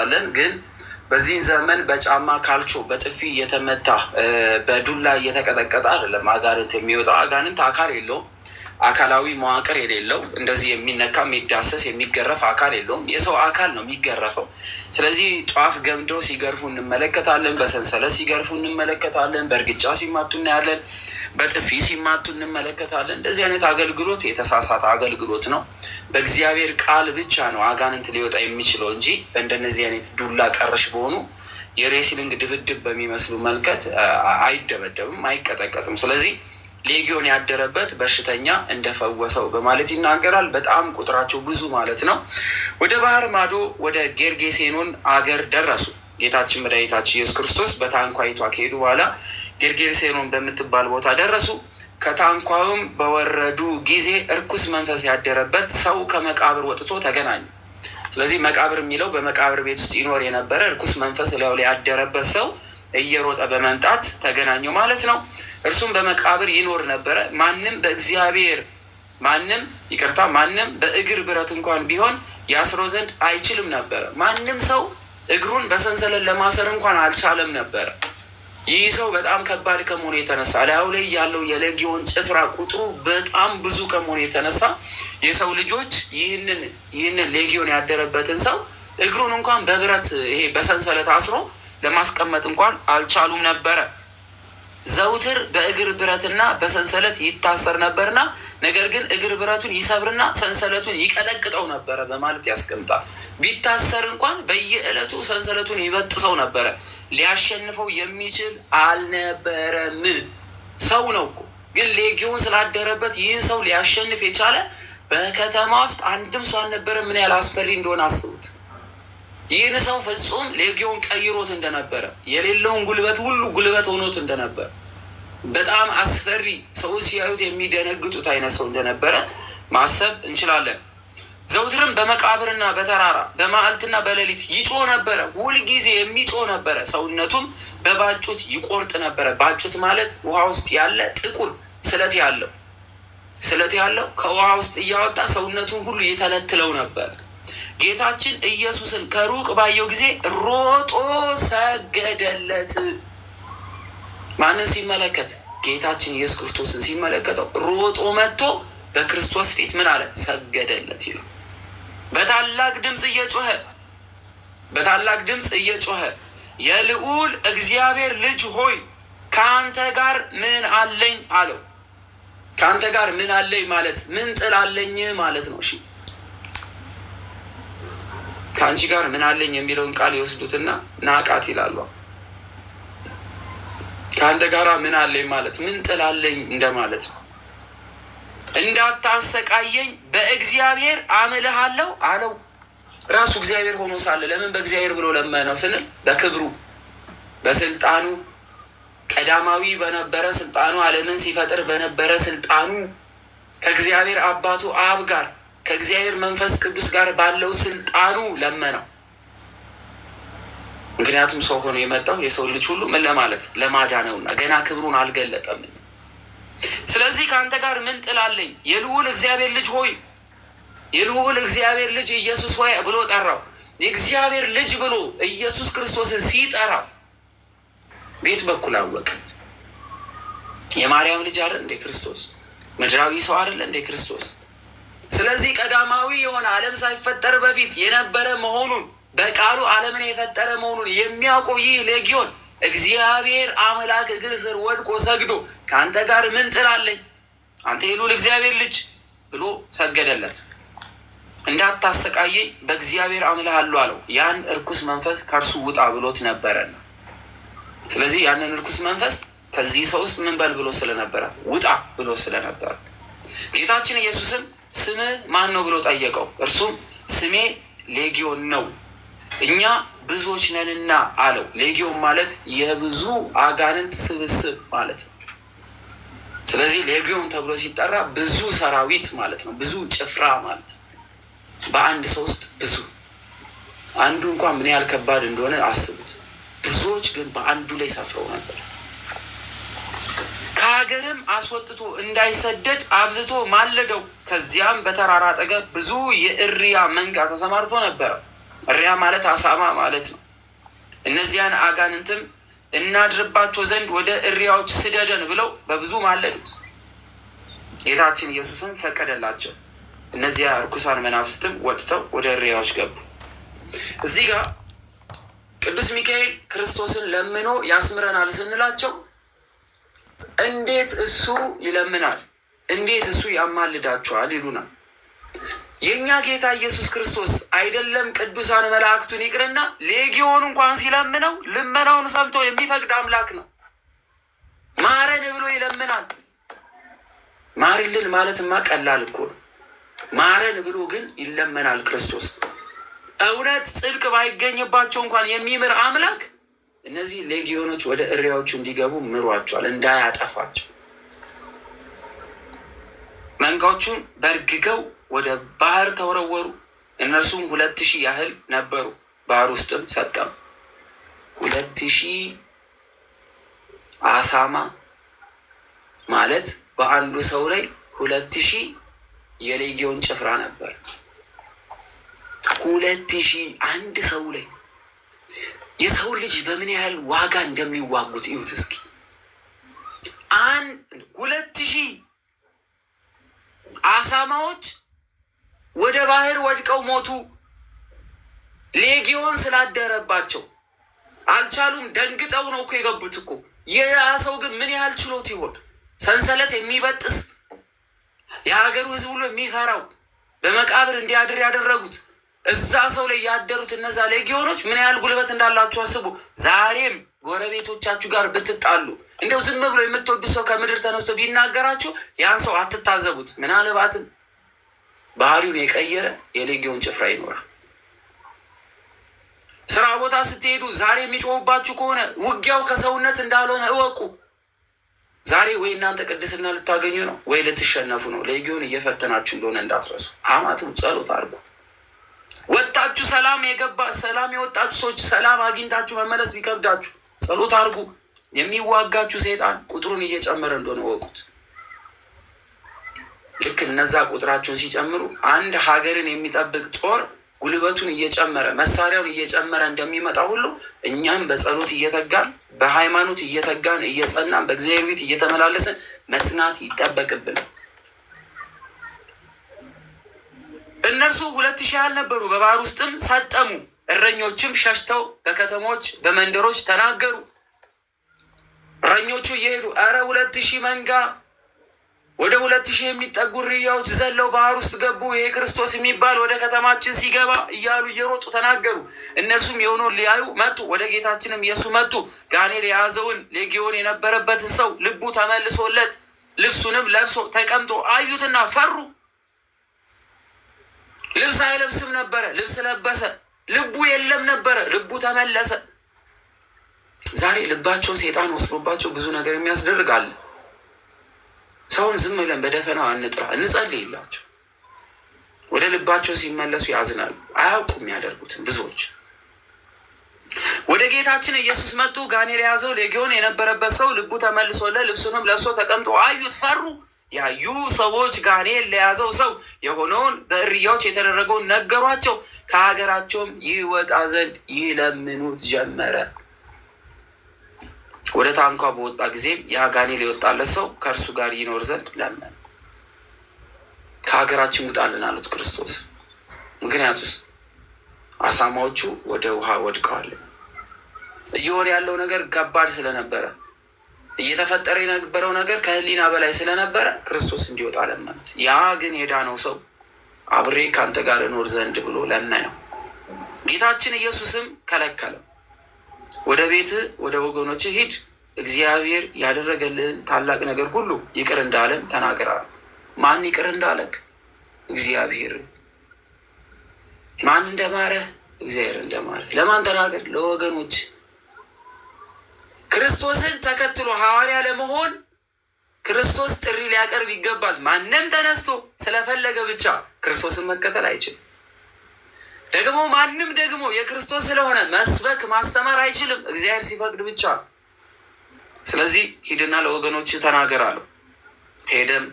አለን ግን በዚህን ዘመን በጫማ ካልቾ በጥፊ እየተመታ በዱላ እየተቀጠቀጠ አይደለም አጋንንት የሚወጣው። አጋንንት አካል የለውም፣ አካላዊ መዋቅር የሌለው እንደዚህ የሚነካ የሚዳሰስ የሚገረፍ አካል የለውም። የሰው አካል ነው የሚገረፈው። ስለዚህ ጧፍ ገምዶ ሲገርፉ እንመለከታለን፣ በሰንሰለት ሲገርፉ እንመለከታለን፣ በእርግጫ ሲማቱ እናያለን፣ በጥፊ ሲማቱ እንመለከታለን። እንደዚህ አይነት አገልግሎት የተሳሳተ አገልግሎት ነው። በእግዚአብሔር ቃል ብቻ ነው አጋንንት ሊወጣ የሚችለው እንጂ በእንደነዚህ አይነት ዱላ ቀረሽ በሆኑ የሬስሊንግ ድብድብ በሚመስሉ መልከት አይደበደብም፣ አይቀጠቀጥም። ስለዚህ ሌጊዮን ያደረበት በሽተኛ እንደፈወሰው በማለት ይናገራል። በጣም ቁጥራቸው ብዙ ማለት ነው። ወደ ባህር ማዶ ወደ ጌርጌሴኖን አገር ደረሱ። ጌታችን መድኃኒታችን ኢየሱስ ክርስቶስ በታንኳይቷ ከሄዱ በኋላ ጌርጌሴኖን በምትባል ቦታ ደረሱ። ከታንኳውም በወረዱ ጊዜ እርኩስ መንፈስ ያደረበት ሰው ከመቃብር ወጥቶ ተገናኙ። ስለዚህ መቃብር የሚለው በመቃብር ቤት ውስጥ ይኖር የነበረ እርኩስ መንፈስ ላዩ ላይ ያደረበት ሰው እየሮጠ በመምጣት ተገናኘው ማለት ነው። እርሱም በመቃብር ይኖር ነበረ። ማንም በእግር ብረት እንኳን ቢሆን ያስሮ ዘንድ አይችልም ነበረ። ማንም ሰው እግሩን በሰንሰለት ለማሰር እንኳን አልቻለም ነበረ። ይህ ሰው በጣም ከባድ ከመሆኑ የተነሳ ላዩ ላይ ያለው የሌጊዮን ጭፍራ ቁጥሩ በጣም ብዙ ከመሆኑ የተነሳ የሰው ልጆች ይህንን ሌጊዮን ያደረበትን ሰው እግሩን እንኳን በብረት ይሄ በሰንሰለት አስሮ ለማስቀመጥ እንኳን አልቻሉም ነበረ። ዘውትር በእግር ብረትና በሰንሰለት ይታሰር ነበርና ነገር ግን እግር ብረቱን ይሰብርና ሰንሰለቱን ይቀጠቅጠው ነበረ በማለት ያስቀምጣል። ቢታሰር እንኳን በየዕለቱ ሰንሰለቱን ይበጥሰው ነበረ። ሊያሸንፈው የሚችል አልነበረም። ሰው ነው እኮ ግን ሌጊዮን ስላደረበት ይህን ሰው ሊያሸንፍ የቻለ በከተማ ውስጥ አንድም ሰው አልነበረ። ምን ያህል አስፈሪ እንደሆነ አስቡት። ይህን ሰው ፍጹም ሌጊዮን ቀይሮት እንደነበረ፣ የሌለውን ጉልበት ሁሉ ጉልበት ሆኖት እንደነበረ፣ በጣም አስፈሪ ሰው ሲያዩት የሚደነግጡት አይነት ሰው እንደነበረ ማሰብ እንችላለን። ዘውትርም በመቃብርና በተራራ በመዓልትና በሌሊት ይጮህ ነበረ። ሁልጊዜ የሚጮህ ነበረ። ሰውነቱም በባጩት ይቆርጥ ነበረ። ባጩት ማለት ውሃ ውስጥ ያለ ጥቁር ስለት ያለው ከውሃ ውስጥ እያወጣ ሰውነቱን ሁሉ ይተለትለው ነበር። ጌታችን ኢየሱስን ከሩቅ ባየው ጊዜ ሮጦ ሰገደለት። ማንን ሲመለከት? ጌታችን ኢየሱስ ክርስቶስን ሲመለከተው ሮጦ መጥቶ በክርስቶስ ፊት ምን አለ? ሰገደለት ይላል። በታላቅ ድምፅ እየጮኸ የልዑል እግዚአብሔር ልጅ ሆይ ከአንተ ጋር ምን አለኝ አለው። ከአንተ ጋር ምን አለኝ ማለት ምን ጥል አለኝ ማለት ነው። እሺ ከአንቺ ጋር ምን አለኝ የሚለውን ቃል ይወስዱትና ናቃት ይላሉ። ከአንተ ጋር ምን አለኝ ማለት ምን ጥል አለኝ እንደማለት ነው። እንዳታሰቃየኝ በእግዚአብሔር አምልሃለሁ አለው። ራሱ እግዚአብሔር ሆኖ ሳለ ለምን በእግዚአብሔር ብሎ ለመነው ስንል በክብሩ በስልጣኑ ቀዳማዊ በነበረ ስልጣኑ ዓለምን ሲፈጥር በነበረ ስልጣኑ ከእግዚአብሔር አባቱ አብ ጋር ከእግዚአብሔር መንፈስ ቅዱስ ጋር ባለው ስልጣኑ ለመነው። ምክንያቱም ሰው ሆኖ የመጣው የሰው ልጅ ሁሉ ምን ለማለት ለማዳነውና ገና ክብሩን አልገለጠም። ስለዚህ ከአንተ ጋር ምን ጥል አለኝ? የልዑል እግዚአብሔር ልጅ ሆይ፣ የልዑል እግዚአብሔር ልጅ ኢየሱስ ሆይ ብሎ ጠራው። የእግዚአብሔር ልጅ ብሎ ኢየሱስ ክርስቶስን ሲጠራው ቤት በኩል አወቀ። የማርያም ልጅ አይደል እንደ ክርስቶስ? ምድራዊ ሰው አይደል እንደ ክርስቶስ? ስለዚህ ቀዳማዊ የሆነ ዓለም ሳይፈጠር በፊት የነበረ መሆኑን በቃሉ ዓለምን የፈጠረ መሆኑን የሚያውቀው ይህ ሌጊዮን እግዚአብሔር አምላክ እግር ስር ወድቆ ሰግዶ ከአንተ ጋር ምን ጥል አለኝ? አንተ የልዑል እግዚአብሔር ልጅ ብሎ ሰገደለት። እንዳታሰቃየኝ በእግዚአብሔር አምልሃለሁ አለው። ያን እርኩስ መንፈስ ከእርሱ ውጣ ብሎት ነበረና፣ ስለዚህ ያንን እርኩስ መንፈስ ከዚህ ሰው ውስጥ ምን በል ብሎ ስለነበረ ውጣ ብሎ ስለነበረ ጌታችን ኢየሱስም ስምህ ማን ነው ብሎ ጠየቀው። እርሱም ስሜ ሌጊዮን ነው፣ እኛ ብዙዎች ነንና አለው። ሌጊዮን ማለት የብዙ አጋንንት ስብስብ ማለት ነው። ስለዚህ ሌጊዮን ተብሎ ሲጠራ ብዙ ሰራዊት ማለት ነው፣ ብዙ ጭፍራ ማለት ነው። በአንድ ሰው ውስጥ ብዙ፣ አንዱ እንኳን ምን ያህል ከባድ እንደሆነ አስቡት። ብዙዎች ግን በአንዱ ላይ ሰፍረው ነበር። ከሀገርም አስወጥቶ እንዳይሰደድ አብዝቶ ማለደው። ከዚያም በተራራ አጠገብ ብዙ የእሪያ መንጋ ተሰማርቶ ነበረ። እሪያ ማለት አሳማ ማለት ነው። እነዚያን አጋንንትም እናድርባቸው ዘንድ ወደ እሪያዎች ስደደን ብለው በብዙ ማለዱት። ጌታችን ኢየሱስም ፈቀደላቸው። እነዚያ ርኩሳን መናፍስትም ወጥተው ወደ እሪያዎች ገቡ። እዚህ ጋር ቅዱስ ሚካኤል ክርስቶስን ለምኖ ያስምረናል ስንላቸው እንዴት እሱ ይለምናል፣ እንዴት እሱ ያማልዳቸዋል ይሉናል። የእኛ ጌታ ኢየሱስ ክርስቶስ አይደለም ቅዱሳን መላእክቱን ይቅርና ሌጊዮን እንኳን ሲለምነው ልመናውን ሰምቶ የሚፈቅድ አምላክ ነው። ማረን ብሎ ይለምናል። ማርልን ማለትማ ቀላል እኮ ነው። ማረን ብሎ ግን ይለመናል ክርስቶስ። እውነት ጽድቅ ባይገኝባቸው እንኳን የሚምር አምላክ እነዚህ ሌጊዮኖች ወደ እሪያዎቹ እንዲገቡ ምሯቸዋል፣ እንዳያጠፋቸው። መንጋዎቹን በርግገው ወደ ባህር ተወረወሩ። እነርሱም 2000 ያህል ነበሩ። ባህር ውስጥም ሰጠሙ። 2000 አሳማ ማለት በአንዱ ሰው ላይ 2000 የሌጊዮን ጭፍራ ነበር። 2000 አንድ ሰው ላይ። የሰው ልጅ በምን ያህል ዋጋ እንደሚዋጉት እዩት እስኪ። 2000 አሳማዎች ወደ ባህር ወድቀው ሞቱ። ሌጊዮን ስላደረባቸው አልቻሉም። ደንግጠው ነው እኮ የገቡት እኮ። ያ ሰው ግን ምን ያህል ችሎት ይሆን? ሰንሰለት የሚበጥስ የሀገሩ ሕዝብ ሁሉ የሚፈራው በመቃብር እንዲያድር ያደረጉት እዛ ሰው ላይ ያደሩት እነዛ ሌጊዮኖች ምን ያህል ጉልበት እንዳላችሁ አስቡ። ዛሬም ጎረቤቶቻችሁ ጋር ብትጣሉ እንደው ዝም ብሎ የምትወዱት ሰው ከምድር ተነስቶ ቢናገራችሁ ያን ሰው አትታዘቡት። ምናልባትም ባህሪውን የቀየረ የሌጊዮን ጭፍራ ይኖራል። ስራ ቦታ ስትሄዱ ዛሬ የሚጮሁባችሁ ከሆነ ውጊያው ከሰውነት እንዳልሆነ እወቁ። ዛሬ ወይ እናንተ ቅድስና ልታገኙ ነው ወይ ልትሸነፉ ነው። ሌጊዮን እየፈተናችሁ እንደሆነ እንዳትረሱ። አማቱ ጸሎት አድርጉ። ወጣችሁ ሰላም የወጣችሁ ሰዎች ሰላም አግኝታችሁ መመለስ ቢከብዳችሁ ጸሎት አድርጉ። የሚዋጋችሁ ሰይጣን ቁጥሩን እየጨመረ እንደሆነ ወቁት። ልክ እነዛ ቁጥራቸውን ሲጨምሩ አንድ ሀገርን የሚጠብቅ ጦር ጉልበቱን እየጨመረ መሳሪያውን እየጨመረ እንደሚመጣ ሁሉ እኛም በጸሎት እየተጋን በሃይማኖት እየተጋን እየጸናን በእግዚአብሔር ቤት እየተመላለስን መጽናት ይጠበቅብን። እነርሱ 2000 ያህል ነበሩ። በባህር ውስጥም ሰጠሙ። እረኞችም ሸሽተው በከተሞች በመንደሮች ተናገሩ። እረኞቹ እየሄዱ 2000 መንጋ ወደ 2000 የሚጠጉ እሪያዎች ዘለው ባህር ውስጥ ገቡ፣ ይሄ ክርስቶስ የሚባል ወደ ከተማችን ሲገባ እያሉ እየሮጡ ተናገሩ። እነርሱም የሆነውን ሊያዩ መጡ። ወደ ጌታችንም ኢየሱስ መጡ። ጋኔል የያዘውን ሌጊዮን የነበረበትን ሰው ልቡ ተመልሶለት ልብሱንም ለብሶ ተቀምጦ አዩትና ፈሩ። ልብስ አይለብስም ነበረ፣ ልብስ ለበሰ። ልቡ የለም ነበረ፣ ልቡ ተመለሰ። ዛሬ ልባቸውን ሰይጣን ወስዶባቸው ብዙ ነገር የሚያስደርግ አለ። ሰውን ዝም ብለን በደፈናው አንጥራ፣ እንጸልይላቸው። ወደ ልባቸው ሲመለሱ ያዝናሉ። አያውቁም የሚያደርጉትን ብዙዎች። ወደ ጌታችን ኢየሱስ መጡ። ጋኔል የያዘው ሌጊዮን የነበረበት ሰው ልቡ ተመልሶለት ልብሱንም ለብሶ ተቀምጦ አዩት፣ ፈሩ። ያዩ ሰዎች ጋኔል ለያዘው ሰው የሆነውን በእሪያዎች የተደረገውን ነገሯቸው። ከሀገራቸውም ይወጣ ዘንድ ይለምኑት ጀመረ። ወደ ታንኳ በወጣ ጊዜም ያ ጋኔል የወጣለት ሰው ከእርሱ ጋር ይኖር ዘንድ ለመነ። ከሀገራችን ውጣልን አሉት ክርስቶስ። ምክንያቱስ አሳማዎቹ ወደ ውሃ ወድቀዋል። እየሆነ ያለው ነገር ከባድ ስለነበረ፣ እየተፈጠረ የነበረው ነገር ከህሊና በላይ ስለነበረ ክርስቶስ እንዲወጣ ለመኑት። ያ ግን የዳነው ሰው አብሬ ከአንተ ጋር እኖር ዘንድ ብሎ ለመነው። ጌታችን ኢየሱስም ከለከለው። ወደ ቤት ወደ ወገኖች ሂድ፣ እግዚአብሔር ያደረገልህን ታላቅ ነገር ሁሉ ይቅር እንዳለም ተናገራል። ማን ይቅር እንዳለክ? እግዚአብሔር። ማን እንደማረ? እግዚአብሔር እንደማረ። ለማን ተናገር? ለወገኖች። ክርስቶስን ተከትሎ ሐዋርያ ለመሆን ክርስቶስ ጥሪ ሊያቀርብ ይገባል። ማንም ተነስቶ ስለፈለገ ብቻ ክርስቶስን መከተል አይችልም። ደግሞ ማንም ደግሞ የክርስቶስ ስለሆነ መስበክ ማስተማር አይችልም፣ እግዚአብሔር ሲፈቅድ ብቻ። ስለዚህ ሂድና ለወገኖች ተናገር አለው። ሄደም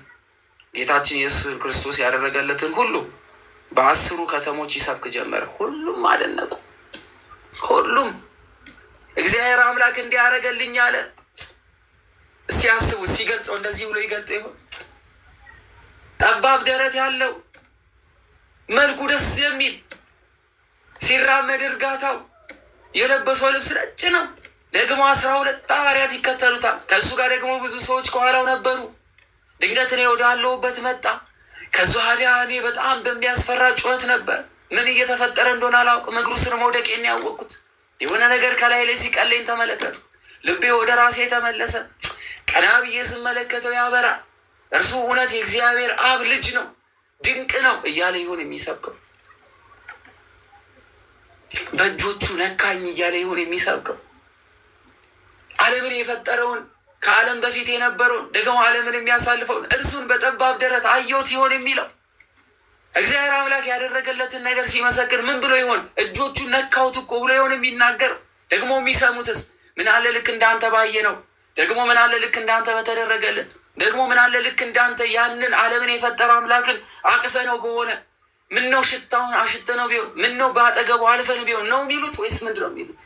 ጌታችን ኢየሱስ ክርስቶስ ያደረገለትን ሁሉ በ10 ከተሞች ይሰብክ ጀመረ። ሁሉም አደነቁ። ሁሉም እግዚአብሔር አምላክ እንዲያደርገልኝ አለ። እስቲ አስቡ፣ ሲገልጸው እንደዚህ ብሎ ይገልጠው ይሆን? ጠባብ ደረት ያለው መልኩ ደስ የሚል ሲራመድ እርጋታው የለበሰው ልብስ ነጭ ነው። ደግሞ 12 ሐዋርያት ይከተሉታል። ከእሱ ጋር ደግሞ ብዙ ሰዎች ከኋላው ነበሩ። ድንገት እኔ ወዳለሁበት መጣ። ከዛ ወዲያ እኔ በጣም በሚያስፈራ ጩኸት ነበር። ምን እየተፈጠረ እንደሆነ አላውቅም። እግሩ ስር መውደቄን ያወቅኩት የሆነ ነገር ከላይ ላይ ሲቀለኝ ተመለከትኩ። ልቤ ወደ ራሴ ተመለሰ። ቀና ብዬ ስመለከተው ያበራ። እርሱ እውነት የእግዚአብሔር አብ ልጅ ነው፣ ድንቅ ነው እያለ ይሆን የሚሰብከው? በእጆቹ ነካኝ እያለ ይሆን የሚሰብከው? ዓለምን የፈጠረውን ከዓለም በፊት የነበረውን ደግሞ ዓለምን የሚያሳልፈውን እርሱን በጠባብ ደረት አየሁት ይሆን የሚለው? እግዚአብሔር አምላክ ያደረገለትን ነገር ሲመሰክር ምን ብሎ ይሆን? እጆቹን ነካሁት እኮ ብሎ ይሆን የሚናገር? ደግሞ የሚሰሙትስ ምን አለ ልክ እንዳንተ ባየ ነው፣ ደግሞ ምን አለ ልክ እንዳንተ በተደረገልን፣ ደግሞ ምን አለ ልክ እንዳንተ ያንን ዓለምን የፈጠረ አምላክን አቅፈ ነው በሆነ፣ ምን ነው ሽታውን አሽተ ነው ቢሆን፣ ምን ነው በአጠገቡ አልፈን ቢሆን ነው የሚሉት? ወይስ ምንድን ነው የሚሉት?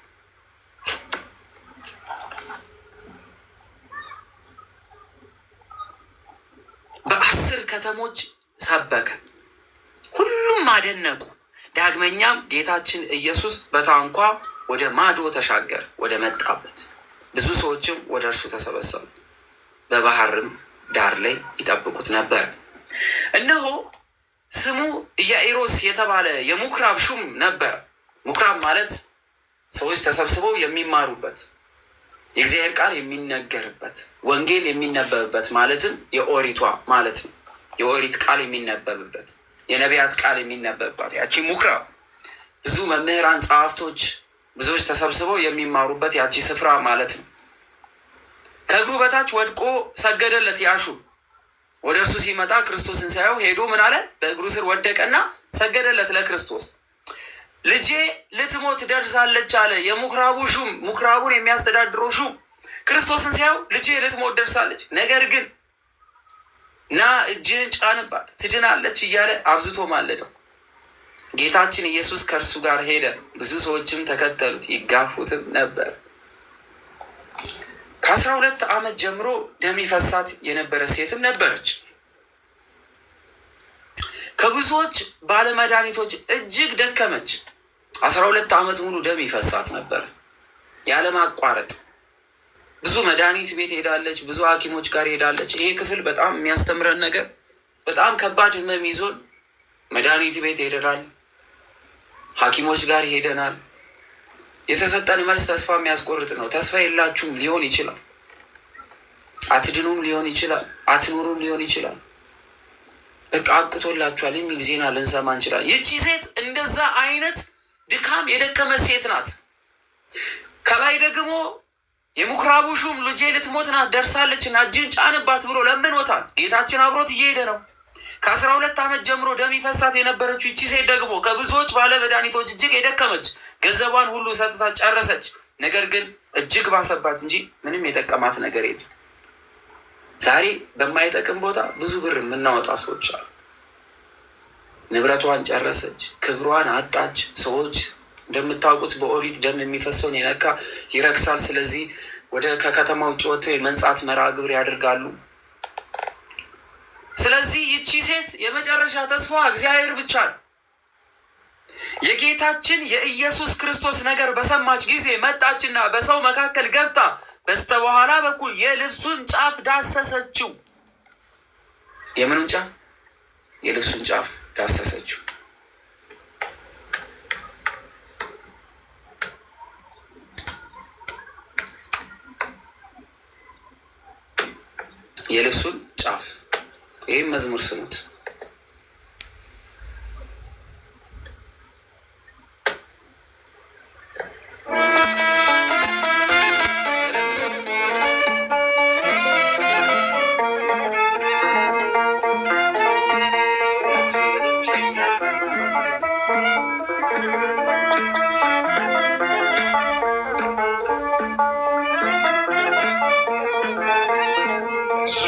በ10 ከተሞች ሰበከ። ሁሉም አደነቁ። ዳግመኛም ጌታችን ኢየሱስ በታንኳ ወደ ማዶ ተሻገረ፣ ወደ መጣበት። ብዙ ሰዎችም ወደ እርሱ ተሰበሰቡ። በባህርም ዳር ላይ ይጠብቁት ነበር። እነሆ ስሙ ኢያኢሮስ የተባለ የምኩራብ ሹም ነበር። ምኩራብ ማለት ሰዎች ተሰብስበው የሚማሩበት፣ የእግዚአብሔር ቃል የሚነገርበት፣ ወንጌል የሚነበብበት ማለትም የኦሪቷ ማለት ነው። የኦሪት ቃል የሚነበብበት፣ የነቢያት ቃል የሚነበብባት ያቺ ምኩራብ፣ ብዙ መምህራን፣ ጸሐፍቶች፣ ብዙዎች ተሰብስበው የሚማሩበት ያቺ ስፍራ ማለት ነው። ከእግሩ በታች ወድቆ ሰገደለት። ያሹ ወደ እርሱ ሲመጣ ክርስቶስን ሳየው ሄዶ ምን አለ? በእግሩ ስር ወደቀና ሰገደለት ለክርስቶስ። ልጄ ልትሞት ደርሳለች አለ የምኩራቡ ሹም፣ ምኩራቡን የሚያስተዳድረው ሹም ክርስቶስን ሲያየው ልጄ ልትሞት ደርሳለች፣ ነገር ግን ና እጅህን ጫንባት ትድናለች እያለ አብዝቶ ማለደው። ጌታችን ኢየሱስ ከእርሱ ጋር ሄደ። ብዙ ሰዎችም ተከተሉት፣ ይጋፉትም ነበር። ከ12 ዓመት ጀምሮ ደም ይፈሳት የነበረ ሴትም ነበረች። ከብዙዎች ባለመድኃኒቶች እጅግ ደከመች። 12 ዓመት ሙሉ ደም ይፈሳት ነበር ያለማቋረጥ። ብዙ መድኃኒት ቤት ሄዳለች፣ ብዙ ሐኪሞች ጋር ሄዳለች። ይሄ ክፍል በጣም የሚያስተምረን ነገር፣ በጣም ከባድ ህመም ይዞን መድኃኒት ቤት ሄደናል፣ ሐኪሞች ጋር ሄደናል። የተሰጠን መልስ ተስፋ የሚያስቆርጥ ነው። ተስፋ የላችሁም ሊሆን ይችላል፣ አትድኑም ሊሆን ይችላል፣ አትኖሩም ሊሆን ይችላል፣ በቃ አብቅቶላችኋል የሚል ዜና ልንሰማ እንችላል። ይቺ ሴት እንደዛ አይነት ድካም የደከመት ሴት ናት። ከላይ ደግሞ የምኩራቡ ሹም ልጄ ልትሞት ናት ደርሳለች እና እጅን ጫንባት ብሎ ለምኖታል። ጌታችን አብሮት እየሄደ ነው። ከ12 ዓመት ጀምሮ ደም ይፈሳት የነበረችው ይቺ ሴት ደግሞ ከብዙዎች ባለ መድኃኒቶች እጅግ የደከመች፣ ገንዘቧን ሁሉ ሰጥታ ጨረሰች። ነገር ግን እጅግ ባሰባት እንጂ ምንም የጠቀማት ነገር የለም። ዛሬ በማይጠቅም ቦታ ብዙ ብር የምናወጣ ሰዎች አሉ። ንብረቷን ጨረሰች፣ ክብሯን አጣች። ሰዎች እንደምታውቁት በኦሪት ደም የሚፈሰውን የነካ ይረክሳል። ስለዚህ ወደ ከከተማ ውጭ ወጥተው የመንጻት መርሃ ግብር ያደርጋሉ። ስለዚህ ይቺ ሴት የመጨረሻ ተስፋ እግዚአብሔር ብቻ ነው። የጌታችን የኢየሱስ ክርስቶስ ነገር በሰማች ጊዜ መጣችና በሰው መካከል ገብታ በስተበኋላ በኩል የልብሱን ጫፍ ዳሰሰችው። የምኑን ጫፍ? የልብሱን ጫፍ ዳሰሰችው። የልብሱን ጫፍ። ይህም መዝሙር ስሙት።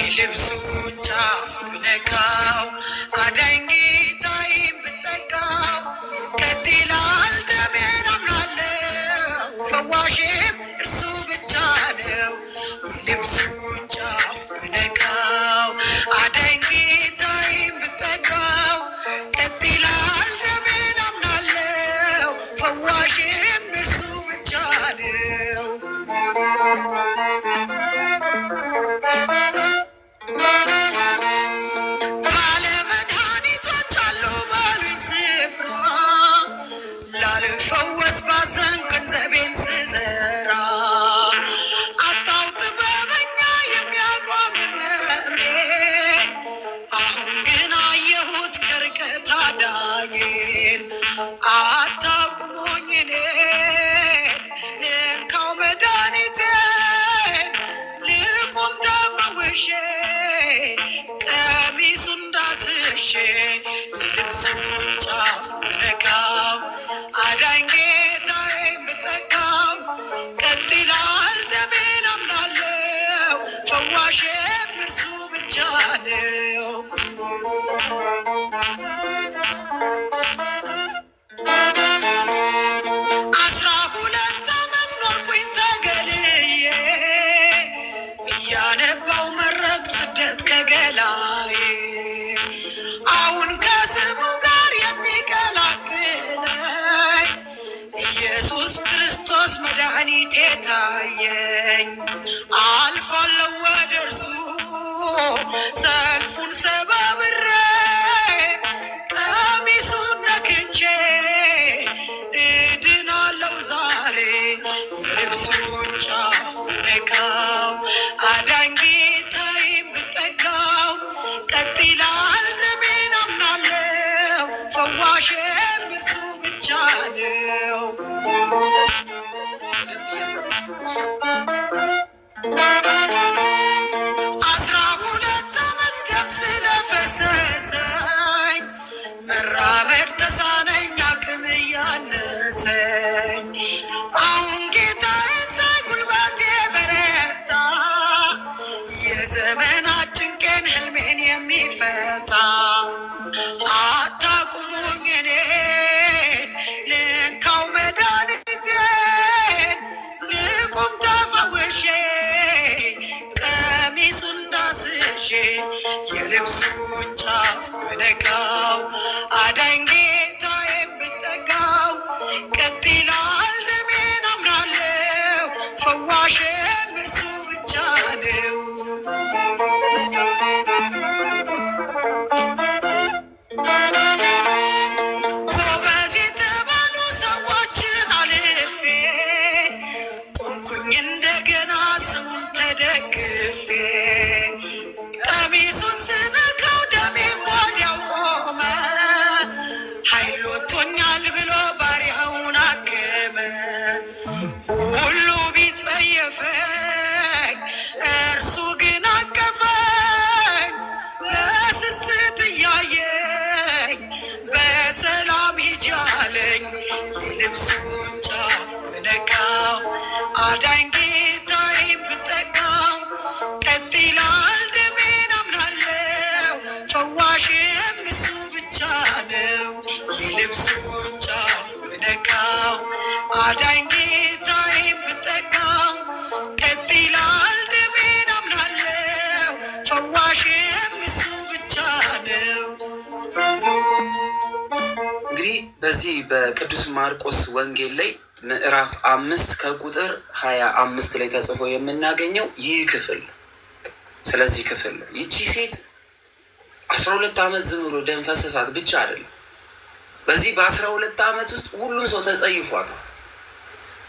የልብሱን ጫፍ ብነካው አዳኝ ጌታዬን ብጠጋ ፈዋሽም እርሱ ብቻ ነው። የልብሱን ጫፍ ብነካው አዳኝ ጌታዬን ብጠጋው ቀጥ ይላል ደሜን አምናለው። ፈዋሽም እርሱ ብቻ ነው። ባለመድኃኒቶች አሉ ባሉኝ ስፍራ ላልፈወስ ባዘን ገንዘቤን ስዘራ አጣው ጥበበኛ የሚያቆም መምህሬን። አሁን ግን አየሁት ከርቀት አዳኜን። አታቁሞኝ እኔን ልንካው መድኃኒቴን ልቁም ተፈውሼ ቀሚሱን ዳስሼ የልብሱን ጫፍ ብነካው አዳኝ ጌታዬን ብጠጋው ቀጥ ይላል ደሜን አምናለው። ፈዋሽም እርሱ ብቻ ነው። 12 ዓመት ኖርኩኝ ተገልዬ እያነባው መረጥ ስደት ከገላዬ አሁን ከስሙ ጋር የሚቀላቅለኝ ኢየሱስ ክርስቶስ መድኃኒቴ ታየኝ። አልፋለሁ ወደ እርሱ ሰልፉን ሰባብሬ ቀሚሱን ነክቼ እድናለሁ ዛሬ። የልብሱን ጫፍ ብነካው አዳኝ ጌታዬን ብጠጋው ቀጥ ይላል ደሜን አምናለው። ፈዋሽም እርሱ ብቻ ነው። 12 ዓመት ደም ስለፈሰሰኝ መራመድ ተሳነኝ አቅም እያነሰኝ። አሁን ጌታዬን ሳይ ጉልበቴ በረታ የዘመናት ጭንቄን ህልሜን የሚፈታ። አታቁሙኝ እኔን ልንካው መድኃኒቴን ልቁም ተፈውሼ ቀሚሱን ዳስሼ የልብሱን ጫፍ ብነካው አዳኝ ጌታዬን ብጠጋው ቀጥ ይላል ደሜን አምናለው። ፈዋሽም እርሱ ብቻ ነው። ጎበዝ የተባሉ ሰዎችን አልፌ ቆምኩኝ እንደገና ስሙን ተደግፌ። ቀሚሱን ስነካው ደሜም ወዲያው ቆመ። ኃይል ወጥቶኛል ብሎ ባሪያውን አከመ። ሁሉ ቢጸየፈኝ እርሱ ግን አቀፈኝ። በስስት እያየኝ በሰላም ሂጂ አለኝ። የልብሱን ጫፍ ብነካው አዳኝ ጌታዬን ብጠጋው ቀጥ ይላል ደሜን አምናለው። ፈዋሽም እሱ ብቻ ነው። የልብሱን ጫፍ ብነካው አዳኝ ጌታዬን ብጠጋው ቀጥ ይላል ደሜን አምናለው። ፈዋሽም እሱ ብቻ ነው። እንግዲህ በዚህ በቅዱስ ማርቆስ ወንጌል ላይ ምዕራፍ 5 ከቁጥር 25 ላይ ተጽፎ የምናገኘው ይህ ክፍል ነው። ስለዚህ ክፍል ነው። ይቺ ሴት 12 ዓመት ዝም ብሎ ደም ፈሰሳት ብቻ አይደለም። በዚህ በ12 ዓመት ውስጥ ሁሉም ሰው ተጸይፏታል።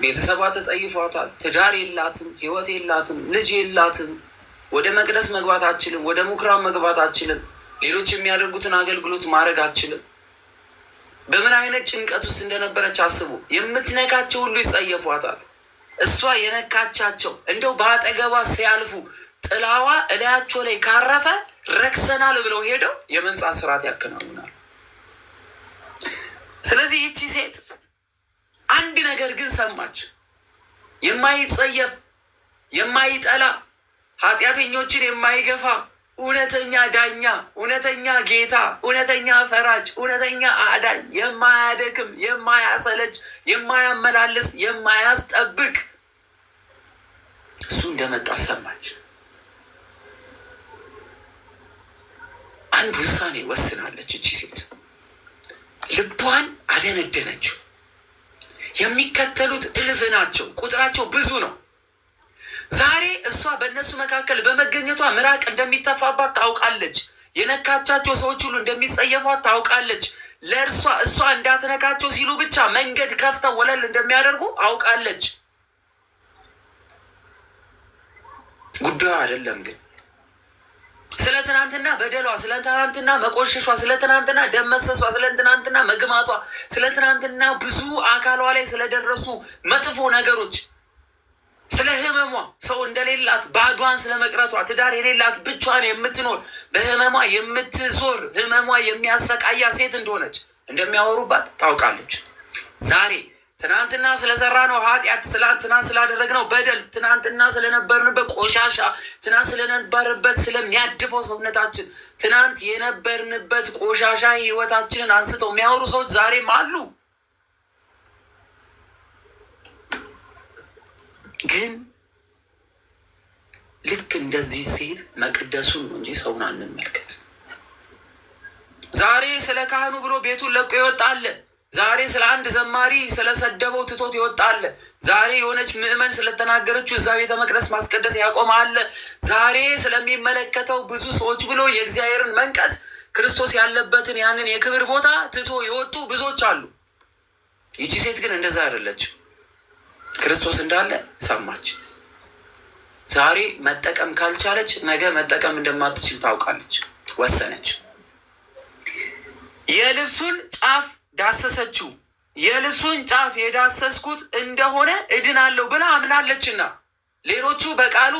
ቤተሰቧ ተጸይፏታል። ትዳር የላትም፣ ህይወት የላትም፣ ልጅ የላትም። ወደ መቅደስ መግባት አችልም፣ ወደ ምኩራብ መግባት አችልም፣ ሌሎች የሚያደርጉትን አገልግሎት ማድረግ አችልም። በምን አይነት ጭንቀት ውስጥ እንደነበረች አስቡ። የምትነካቸው ሁሉ ይጸየፏታል። እሷ የነካቻቸው እንደው በአጠገቧ ሲያልፉ ጥላዋ እላያቸው ላይ ካረፈ ረክሰናል ብለው ሄደው የመንጻት ስርዓት ያከናውናል። ስለዚህ ይቺ ሴት አንድ ነገር ግን ሰማች። የማይጸየፍ የማይጠላ ኃጢአተኞችን የማይገፋ እውነተኛ ዳኛ፣ እውነተኛ ጌታ፣ እውነተኛ ፈራጅ፣ እውነተኛ አዳኝ፣ የማያደክም፣ የማያሰለች፣ የማያመላልስ፣ የማያስጠብቅ እሱ እንደመጣ ሰማች። አንድ ውሳኔ ወስናለች። እቺ ሴት ልቧን አደነደነችው። የሚከተሉት እልፍ ናቸው፣ ቁጥራቸው ብዙ ነው። ዛሬ እሷ በእነሱ መካከል በመገኘቷ ምራቅ እንደሚተፋባት ታውቃለች። የነካቻቸው ሰዎች ሁሉ እንደሚጸየፏት ታውቃለች። እሷ እንዳትነካቸው ሲሉ ብቻ መንገድ ከፍተው ወለል እንደሚያደርጉ አውቃለች። ጉዳዩ አይደለም ግን ስለ ትናንትና በደሏ፣ ስለ ትናንትና መቆሸሿ፣ ስለ ትናንትና ደም መፍሰሷ፣ ስለ ትናንትና መግማቷ፣ ስለ ትናንትና ብዙ አካሏ ላይ ስለደረሱ መጥፎ ነገሮች፣ ስለ ህመሟ፣ ሰው እንደሌላት ባዷን ስለ መቅረቷ፣ ትዳር የሌላት ብቻዋን የምትኖር በህመሟ የምትዞር ህመሟ የሚያሰቃያ ሴት እንደሆነች እንደሚያወሩባት ታውቃለች። ዛሬ ትናንትና ስለሰራ ነው ኃጢአት፣ ትናንት ስላደረግነው በደል፣ ትናንትና ስለነበርንበት ቆሻሻ፣ ትናንት ስለነበርንበት ስለሚያድፈው ሰውነታችን፣ ትናንት የነበርንበት ቆሻሻ ህይወታችንን አንስተው የሚያወሩ ሰዎች ዛሬም አሉ። ግን ልክ እንደዚህ ሴት መቅደሱን ነው እንጂ ሰውን አንመልከት። ዛሬ ስለ ካህኑ ብሎ ቤቱን ለቆ ይወጣል። ዛሬ ስለ አንድ ዘማሪ ስለሰደበው ትቶት ይወጣል። ዛሬ የሆነች ምዕመን ስለተናገረችው እዛ ቤተ መቅደስ ማስቀደስ ያቆማል። ዛሬ ስለሚመለከተው ብዙ ሰዎች ብሎ የእግዚአብሔርን መንቀስ ክርስቶስ ያለበትን ያንን የክብር ቦታ ትቶ የወጡ ብዙዎች አሉ። ይቺ ሴት ግን እንደዛ አይደለችም። ክርስቶስ እንዳለ ሰማች። ዛሬ መጠቀም ካልቻለች ነገ መጠቀም እንደማትችል ታውቃለች። ወሰነች። የልብሱን ጫፍ ዳሰሰችው። የልብሱን ጫፍ የዳሰስኩት እንደሆነ እድናለሁ ብላ አምናለችና፣ ሌሎቹ በቃሉ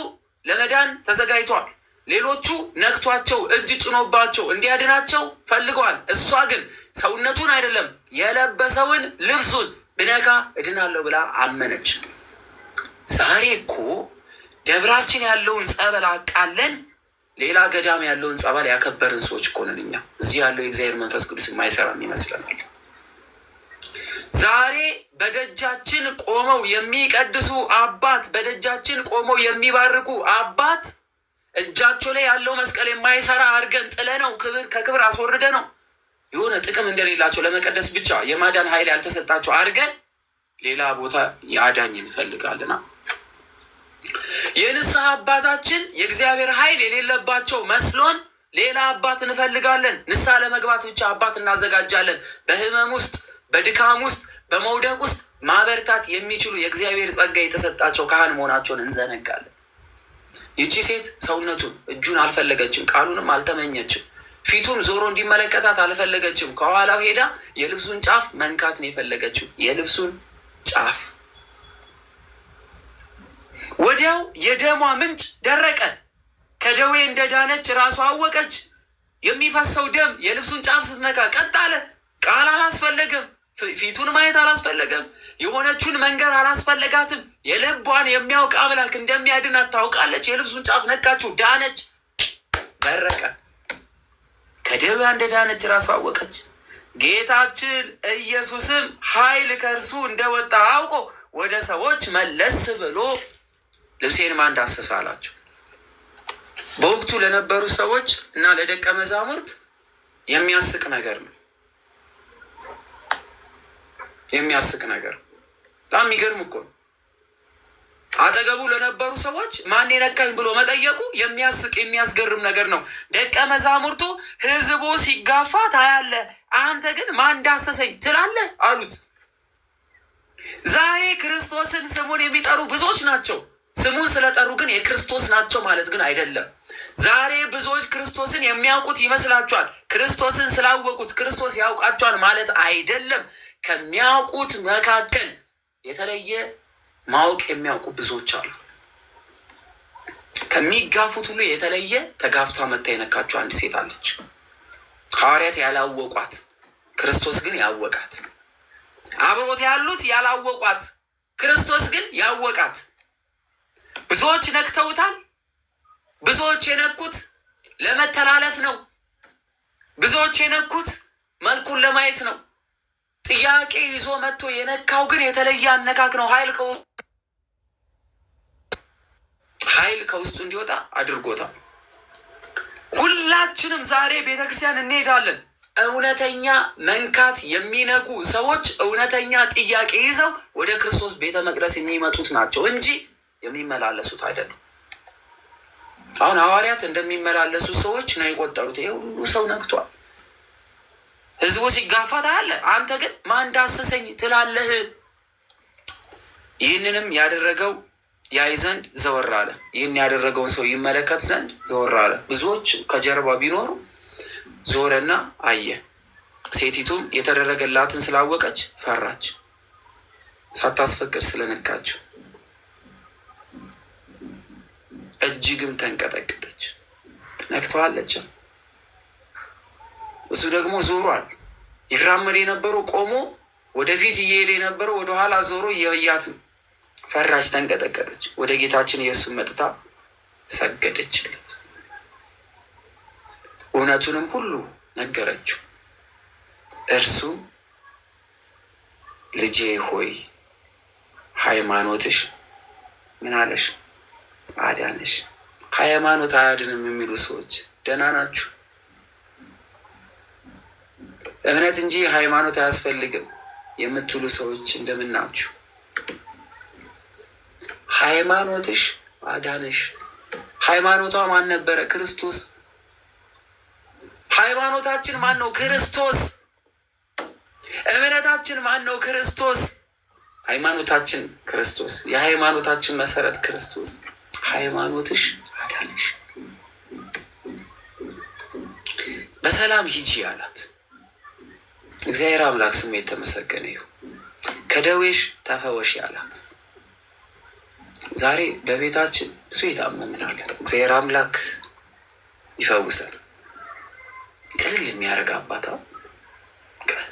ለመዳን ተዘጋጅቷል። ሌሎቹ ነክቷቸው እጅ ጭኖባቸው እንዲያድናቸው ፈልገዋል። እሷ ግን ሰውነቱን አይደለም የለበሰውን ልብሱን ብነካ እድናለሁ ብላ አመነች። ዛሬ እኮ ደብራችን ያለውን ጸበል አቃለን ሌላ ገዳም ያለውን ጸበል ያከበርን ሰዎች እኮ ነን እኛ። እዚህ ያለው የእግዚአብሔር መንፈስ ቅዱስ የማይሰራም ይመስለናል። ዛሬ በደጃችን ቆመው የሚቀድሱ አባት፣ በደጃችን ቆመው የሚባርኩ አባት እጃቸው ላይ ያለው መስቀል የማይሰራ አድርገን ጥለነው ከክብር አስወርደ ነው የሆነ ጥቅም እንደሌላቸው ለመቀደስ ብቻ የማዳን ኃይል ያልተሰጣቸው አድርገን ሌላ ቦታ የአዳኝ እንፈልጋልና የንስሐ አባታችን የእግዚአብሔር ኃይል የሌለባቸው መስሎን ሌላ አባት እንፈልጋለን። ንስሐ ለመግባት ብቻ አባት እናዘጋጃለን። በህመም ውስጥ፣ በድካም ውስጥ፣ በመውደቅ ውስጥ ማበርታት የሚችሉ የእግዚአብሔር ጸጋ የተሰጣቸው ካህን መሆናቸውን እንዘነጋለን። ይቺ ሴት ሰውነቱን እጁን አልፈለገችም፣ ቃሉንም አልተመኘችም፣ ፊቱን ዞሮ እንዲመለከታት አልፈለገችም። ከኋላው ሄዳ የልብሱን ጫፍ መንካት ነው የፈለገችው። የልብሱን ጫፍ ወዲያው የደሟ ምንጭ ደረቀ። ከደዌ እንደዳነች ራሷ አወቀች። የሚፈሰው ደም የልብሱን ጫፍ ስትነካ ቀጥ አለ። ቃል አላስፈለገም። ፊቱን ማየት አላስፈለገም። የሆነችውን መንገር አላስፈለጋትም። የልቧን የሚያውቅ አምላክ እንደሚያድናት ታውቃለች። የልብሱን ጫፍ ነካችው፣ ዳነች፣ ደረቀ። ከደዌዋ እንደዳነች ራሷ አወቀች። ጌታችን ኢየሱስም ኃይል ከእርሱ እንደወጣ አውቆ ወደ ሰዎች መለስ ብሎ ልብሴን ማን ዳሰሰ አላቸው። በወቅቱ ለነበሩ ሰዎች እና ለደቀ መዛሙርት የሚያስቅ ነገር ነው። የሚያስቅ ነገር በጣም የሚገርም እኮ ነው። አጠገቡ ለነበሩ ሰዎች ማን የነካኝ ብሎ መጠየቁ የሚያስቅ የሚያስገርም ነገር ነው። ደቀ መዛሙርቱ ሕዝቡ ሲጋፋ ታያለህ፣ አንተ ግን ማን ዳሰሰኝ ትላለህ አሉት። ዛሬ ክርስቶስን ስሙን የሚጠሩ ብዙዎች ናቸው። ስሙን ስለጠሩ ግን የክርስቶስ ናቸው ማለት ግን አይደለም። ዛሬ ብዙዎች ክርስቶስን የሚያውቁት ይመስላቸዋል። ክርስቶስን ስላወቁት ክርስቶስ ያውቃቸዋል ማለት አይደለም። ከሚያውቁት መካከል የተለየ ማወቅ የሚያውቁ ብዙዎች አሉ። ከሚጋፉት ሁሉ የተለየ ተጋፍቷ መታ የነካቸው አንድ ሴት አለች። ሐዋርያት ያላወቋት፣ ክርስቶስ ግን ያወቃት። አብሮት ያሉት ያላወቋት፣ ክርስቶስ ግን ያወቃት። ብዙዎች ነክተውታል። ብዙዎች የነኩት ለመተላለፍ ነው። ብዙዎች የነኩት መልኩን ለማየት ነው። ጥያቄ ይዞ መጥቶ የነካው ግን የተለየ አነካክ ነው። ኃይል ከውስጡ እንዲወጣ አድርጎታል። ሁላችንም ዛሬ ቤተክርስቲያን እንሄዳለን። እውነተኛ መንካት የሚነኩ ሰዎች እውነተኛ ጥያቄ ይዘው ወደ ክርስቶስ ቤተ መቅደስ የሚመጡት ናቸው እንጂ የሚመላለሱት አይደሉም። አሁን ሐዋርያት እንደሚመላለሱ ሰዎች ነው የቆጠሩት። ይሄ ሁሉ ሰው ነክቷል። ህዝቡ ሲጋፋ ታያለህ። አንተ ግን ማን ዳሰሰኝ ትላለህ። ይህንንም ያደረገው ያይ ዘንድ ዘወር አለ። ይህን ያደረገውን ሰው ይመለከት ዘንድ ዘወር አለ። ብዙዎች ከጀርባ ቢኖሩ ዞረና አየ። ሴቲቱም የተደረገላትን ስላወቀች ፈራች፣ ሳታስፈቅድ ስለነካችው እጅግም ተንቀጠቀጠች። ነክተዋለች። እሱ ደግሞ ዞሯል። ይራመድ የነበረው ቆሞ፣ ወደፊት እየሄደ የነበረው ወደኋላ ዞሮ እየያት ነው። ፈራች፣ ተንቀጠቀጠች። ወደ ጌታችን ኢየሱስ መጥታ ሰገደችለት። እውነቱንም ሁሉ ነገረችው። እርሱም ልጄ ሆይ ሃይማኖትሽ ምን አለሽ? አዳነሽ። ሃይማኖት አያድንም የሚሉ ሰዎች ደህና ናችሁ? እምነት እንጂ ሃይማኖት አያስፈልግም የምትሉ ሰዎች እንደምን ናችሁ? ሃይማኖትሽ አዳነሽ። ሃይማኖቷ ማን ነበረ? ክርስቶስ። ሃይማኖታችን ማን ነው? ክርስቶስ። እምነታችን ማን ነው? ክርስቶስ። ሃይማኖታችን ክርስቶስ። የሃይማኖታችን መሰረት ክርስቶስ። ሃይማኖትሽ አዳነሽ። በሰላም ሂጂ አላት። እግዚአብሔር አምላክ ስሙ የተመሰገነ ይሁን። ከደዌሽ ተፈወሽ አላት። ዛሬ በቤታችን ብዙ የታመምናለን። እግዚአብሔር አምላክ ይፈውሰን። ቅልል የሚያደርግ አባታ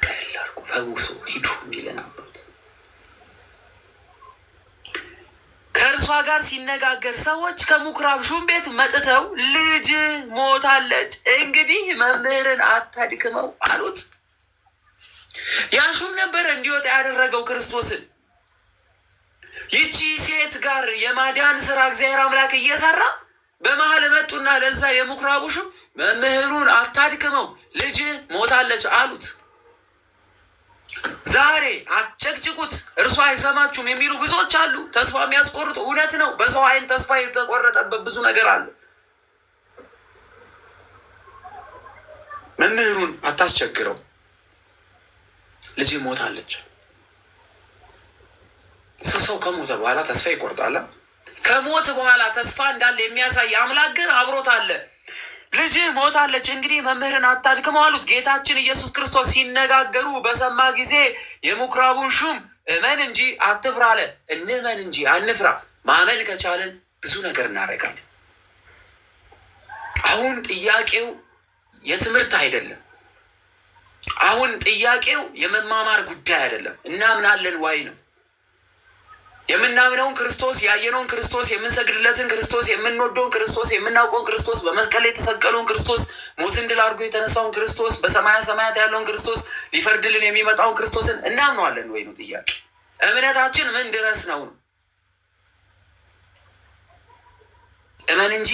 ቅልል አድርጎ ፈውሶ ሂዱ የሚለን አባት ከእርሷ ጋር ሲነጋገር ሰዎች ከምኩራብ ሹም ቤት መጥተው ልጅ ሞታለች፣ እንግዲህ መምህርን አታድክመው አሉት። ያ ሹም ነበረ እንዲወጣ ያደረገው ክርስቶስን። ይቺ ሴት ጋር የማዳን ስራ እግዚአብሔር አምላክ እየሰራ በመሀል መጡና ለዛ የምኩራቡ ሹም መምህሩን አታድክመው፣ ልጅ ሞታለች አሉት። ዛሬ አጨቅጭቁት፣ እርሱ አይሰማችሁም የሚሉ ብዙዎች አሉ። ተስፋ የሚያስቆርጡ እውነት ነው። በሰው አይን ተስፋ የተቆረጠበት ብዙ ነገር አለ። መምህሩን አታስቸግረው፣ ልጅ ሞታለች። ሰው ከሞተ በኋላ ተስፋ ይቆርጣል። ከሞት በኋላ ተስፋ እንዳለ የሚያሳይ አምላክ ግን አብሮት አለ። ልጅ ሞታለች፣ እንግዲህ መምህርን አታድክመው አሉት። ጌታችን ኢየሱስ ክርስቶስ ሲነጋገሩ በሰማ ጊዜ የምኩራቡን ሹም እመን እንጂ አትፍራ አለ። እንመን እንጂ አንፍራ። ማመን ከቻለን ብዙ ነገር እናደርጋለን። አሁን ጥያቄው የትምህርት አይደለም። አሁን ጥያቄው የመማማር ጉዳይ አይደለም። እናምናለን ዋይ ነው። የምናምነውን ክርስቶስ፣ ያየነውን ክርስቶስ፣ የምንሰግድለትን ክርስቶስ፣ የምንወደውን ክርስቶስ፣ የምናውቀውን ክርስቶስ፣ በመስቀል ላይ የተሰቀለውን ክርስቶስ፣ ሞትን ድል አድርጎ የተነሳውን ክርስቶስ፣ በሰማያ ሰማያት ያለውን ክርስቶስ፣ ሊፈርድልን የሚመጣውን ክርስቶስን እናምነዋለን ወይ ነው ጥያቄ። እምነታችን ምን ድረስ ነው? እመን እንጂ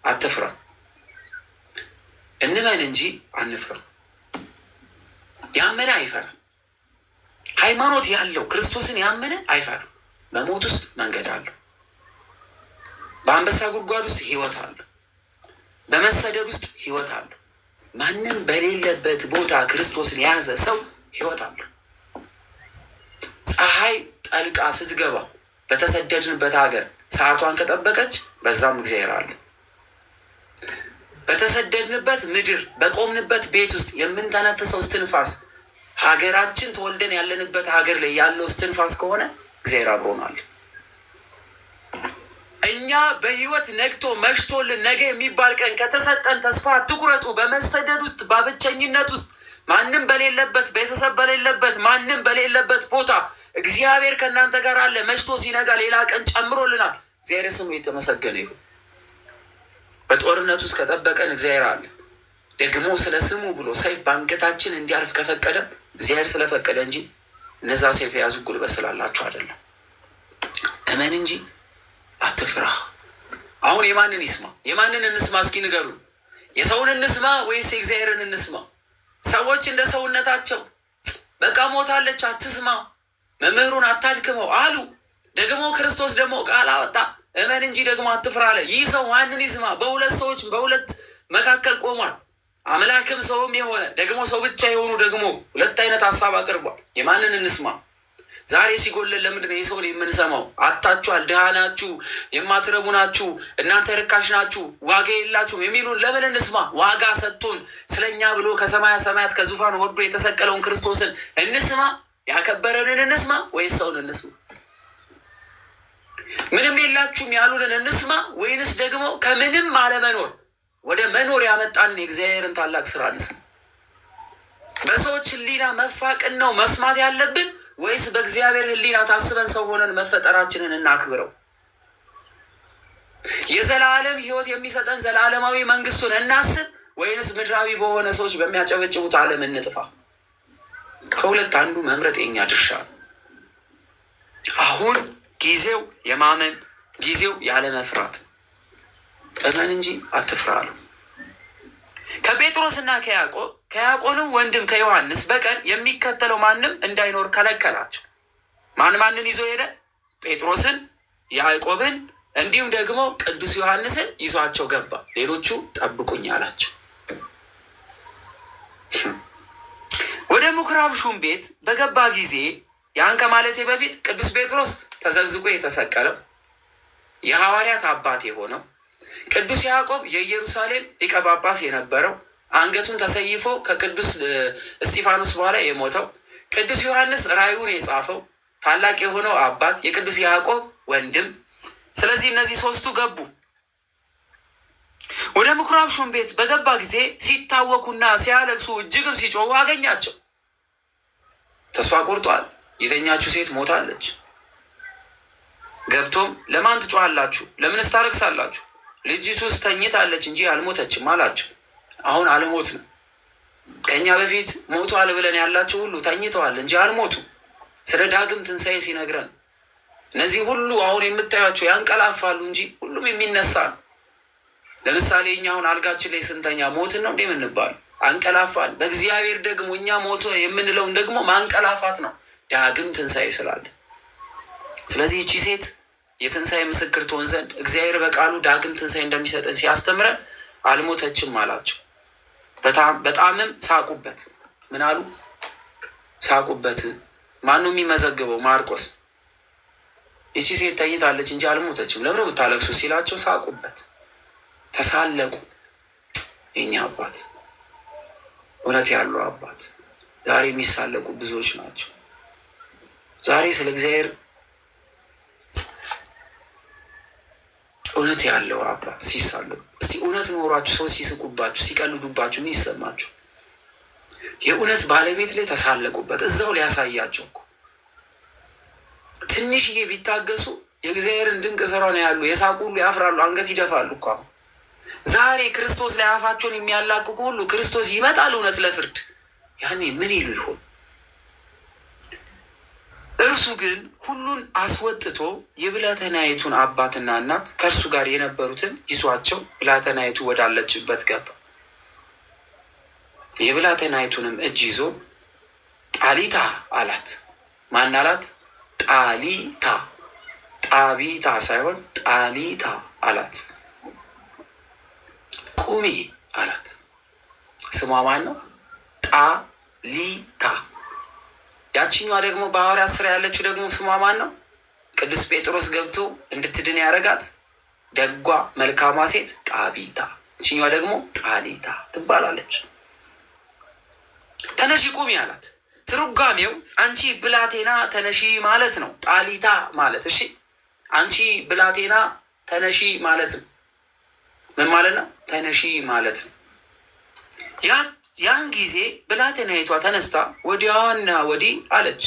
አትፍራ። እንመን እንጂ አንፍራ። ያመነ አይፈራም። ሃይማኖት ያለው ክርስቶስን ያመነ አይፈራም። በሞት ውስጥ መንገድ አለው። በአንበሳ ጉድጓድ ውስጥ ህይወት አለው። በመሰደድ ውስጥ ህይወት አለው። ማንም በሌለበት ቦታ ክርስቶስን የያዘ ሰው ህይወት አለው። ፀሐይ ጠልቃ ስትገባ በተሰደድንበት ሀገር ሰዓቷን ከጠበቀች በዛም እግዚአብሔር አለ። በተሰደድንበት ምድር በቆምንበት ቤት ውስጥ የምንተነፍሰው እስትንፋስ ሀገራችን ተወልደን ያለንበት ሀገር ላይ ያለው እስትንፋስ ከሆነ እግዚአብሔር አብሮናል። እኛ በህይወት ነግቶ መሽቶልን ነገ የሚባል ቀን ከተሰጠን ተስፋ አትቁረጡ። በመሰደድ ውስጥ በብቸኝነት ውስጥ ማንም በሌለበት ቤተሰብ በሌለበት ማንም በሌለበት ቦታ እግዚአብሔር ከእናንተ ጋር አለ። መሽቶ ሲነጋ ሌላ ቀን ጨምሮልናል። እግዚአብሔር ስሙ የተመሰገነ ይሁን። በጦርነት ውስጥ ከጠበቀን እግዚአብሔር አለ። ደግሞ ስለ ስሙ ብሎ ሰይፍ በአንገታችን እንዲያርፍ ከፈቀደም እግዚአብሔር ስለፈቀደ እንጂ እነዛ ሰይፍ የያዙ ጉልበት ስላላቸው አይደለም። እመን እንጂ አትፍራ። አሁን የማንን ይስማ? የማንን እንስማ? እስኪ ንገሩን። የሰውን እንስማ ወይስ የእግዚአብሔርን እንስማ? ሰዎች እንደ ሰውነታቸው በቃ ሞታለች አትስማ፣ መምህሩን አታድክመው አሉ። ደግሞ ክርስቶስ ደግሞ ቃል አወጣ፣ እመን እንጂ ደግሞ አትፍራ አለ። ይህ ሰው ማንን ይስማ? በሁለት ሰዎች በሁለት መካከል ቆሟል። አምላክም ሰውም የሆነ ደግሞ ሰው ብቻ የሆኑ ደግሞ ሁለት አይነት ሀሳብ አቅርቧል። የማንን እንስማ? ዛሬ ሲጎለን ለምንድን ነው የሰውን የምንሰማው? አጥታችኋል፣ ድሃ ናችሁ፣ የማትረቡ ናችሁ፣ እናንተ ርካሽ ናችሁ፣ ዋጋ የላችሁም የሚሉን ለምን እንስማ? ዋጋ ሰጥቶን ስለኛ ብሎ ከሰማያ ሰማያት ከዙፋን ወርዶ የተሰቀለውን ክርስቶስን እንስማ? ያከበረንን እንስማ ወይስ ሰውን እንስማ? ምንም የላችሁም ያሉንን እንስማ ወይንስ ደግሞ ከምንም አለመኖር ወደ መኖር ያመጣን የእግዚአብሔርን ታላቅ ስራ እንስማ? በሰዎች ሕሊና መፋቅን ነው መስማት ያለብን ወይስ በእግዚአብሔር ሕሊና ታስበን ሰው ሆነን መፈጠራችንን እናክብረው? የዘላለም ሕይወት የሚሰጠን ዘላለማዊ መንግስቱን እናስብ ወይንስ ምድራዊ በሆነ ሰዎች በሚያጨበጭቡት ዓለም እንጥፋ? ከሁለት አንዱ መምረጥ የኛ ድርሻ ነው። አሁን ጊዜው የማመን ጊዜው ያለ መፍራት፣ እመን እንጂ አትፍራ አለው። ከጴጥሮስና ከያዕቆብም ወንድም ከዮሐንስ በቀር የሚከተለው ማንም እንዳይኖር ከለከላቸው። ማንን ይዞ ሄደ? ጴጥሮስን፣ ያዕቆብን እንዲሁም ደግሞ ቅዱስ ዮሐንስን ይዟቸው ገባ። ሌሎቹ ጠብቁኝ አላቸው። ወደ ምኩራብ ሹም ቤት በገባ ጊዜ ያን ከማለቴ በፊት ቅዱስ ጴጥሮስ ተዘግዝቆ የተሰቀለው የሐዋርያት አባት የሆነው ቅዱስ ያዕቆብ የኢየሩሳሌም ሊቀ ጳጳስ የነበረው አንገቱን ተሰይፎ ከቅዱስ እስጢፋኖስ በኋላ የሞተው ቅዱስ ዮሐንስ ራእዩን የጻፈው ታላቅ የሆነው አባት የቅዱስ ያዕቆብ ወንድም። ስለዚህ እነዚህ ሶስቱ ገቡ። ወደ ምኩራብ ሹም ቤት በገባ ጊዜ ሲታወኩና ሲያለቅሱ እጅግም ሲጮሁ አገኛቸው። ተስፋ ቆርጧል። የተኛችሁ ሴት ሞታለች። ገብቶም ለማን ትጮሃላችሁ? ለምንስ ታለቅሳላችሁ? ልጅቱስ ተኝታለች እንጂ አልሞተችም አላቸው። አሁን አልሞትንም። ከእኛ በፊት ሞቷል ብለን ያላቸው ሁሉ ተኝተዋል እንጂ አልሞቱ። ስለ ዳግም ትንሣኤ ሲነግረን እነዚህ ሁሉ አሁን የምታያቸው ያንቀላፋሉ እንጂ ሁሉም የሚነሳ ነው። ለምሳሌ እኛ አሁን አልጋችን ላይ ስንተኛ ሞትን ነው እንዴ የምንባል? አንቀላፋን። በእግዚአብሔር ደግሞ እኛ ሞቶ የምንለውን ደግሞ ማንቀላፋት ነው፣ ዳግም ትንሣኤ ስላለ። ስለዚህ እቺ ሴት የትንሣኤ ምስክር ትሆን ዘንድ እግዚአብሔር በቃሉ ዳግም ትንሣኤ እንደሚሰጠን ሲያስተምረን አልሞተችም አላቸው። በጣምም ሳቁበት። ምን አሉ? ሳቁበት። ማነው የሚመዘግበው? ማርቆስ። ይቺ ሴት ተኝታለች እንጂ አልሞተችም፣ ለምን ብታለቅሱ ሲላቸው ሳቁበት፣ ተሳለቁ። የኛ አባት እውነት ያለው አባት። ዛሬ የሚሳለቁ ብዙዎች ናቸው። ዛሬ ስለ እግዚአብሔር እውነት ያለው አባት ሲሳለቁ፣ እስቲ እውነት ኖሯችሁ ሰዎች ሲስቁባችሁ ሲቀልዱባችሁ ምን ይሰማችሁ? የእውነት ባለቤት ላይ ተሳለቁበት። እዛው ሊያሳያቸው እኮ ትንሽዬ ቢታገሱ የእግዚአብሔርን ድንቅ ስራ ነው ያሉ። የሳቁ ሁሉ ያፍራሉ፣ አንገት ይደፋሉ እኮ። ዛሬ ክርስቶስ ላይ አፋቸውን የሚያላቅቁ ሁሉ ክርስቶስ ይመጣል እውነት ለፍርድ፣ ያኔ ምን ይሉ ይሆን? እርሱ ግን ሁሉን አስወጥቶ የብላቴናይቱን አባትና እናት ከእርሱ ጋር የነበሩትን ይዟቸው ብላቴናይቱ ወዳለችበት ገባ። የብላቴናይቱንም እጅ ይዞ ጣሊታ አላት። ማን አላት? ጣሊታ፣ ጣቢታ ሳይሆን ጣሊታ አላት። ቁሚ አላት። ስሟ ማን ነው? ጣሊታ። ያችኛዋ ደግሞ በሐዋርያት ሥራ ያለችው ደግሞ ስሟ ማን ነው? ቅዱስ ጴጥሮስ ገብቶ እንድትድን ያደረጋት ደጓ መልካሟ ሴት ጣቢታ። ያችኛዋ ደግሞ ጣሊታ ትባላለች። ተነሺ ቁሚ አላት። ትርጓሜው አንቺ ብላቴና ተነሺ ማለት ነው። ጣሊታ ማለት እሺ፣ አንቺ ብላቴና ተነሺ ማለት ነው። ምን ማለት ነው? ተነሺ ማለት ነው። ያን ጊዜ ብላቴናይቷ ተነስታ ወዲያዋና ወዲህ አለች።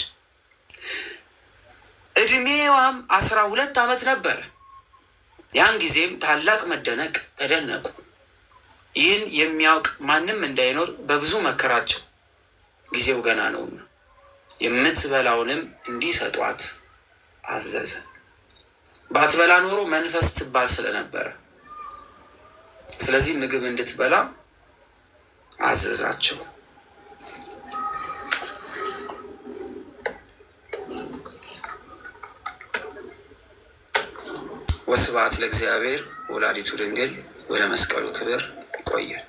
እድሜዋም 12 ዓመት ነበረ። ያን ጊዜም ታላቅ መደነቅ ተደነቁ። ይህን የሚያውቅ ማንም እንዳይኖር በብዙ መከራቸው፣ ጊዜው ገና ነውና። የምትበላውንም እንዲሰጧት አዘዘ። ባትበላ ኖሮ መንፈስ ትባል ስለነበረ፣ ስለዚህ ምግብ እንድትበላ አዘዛቸው። ወስብሐት ለእግዚአብሔር ወላዲቱ ድንግል ወለመስቀሉ ክብር። ይቆየን።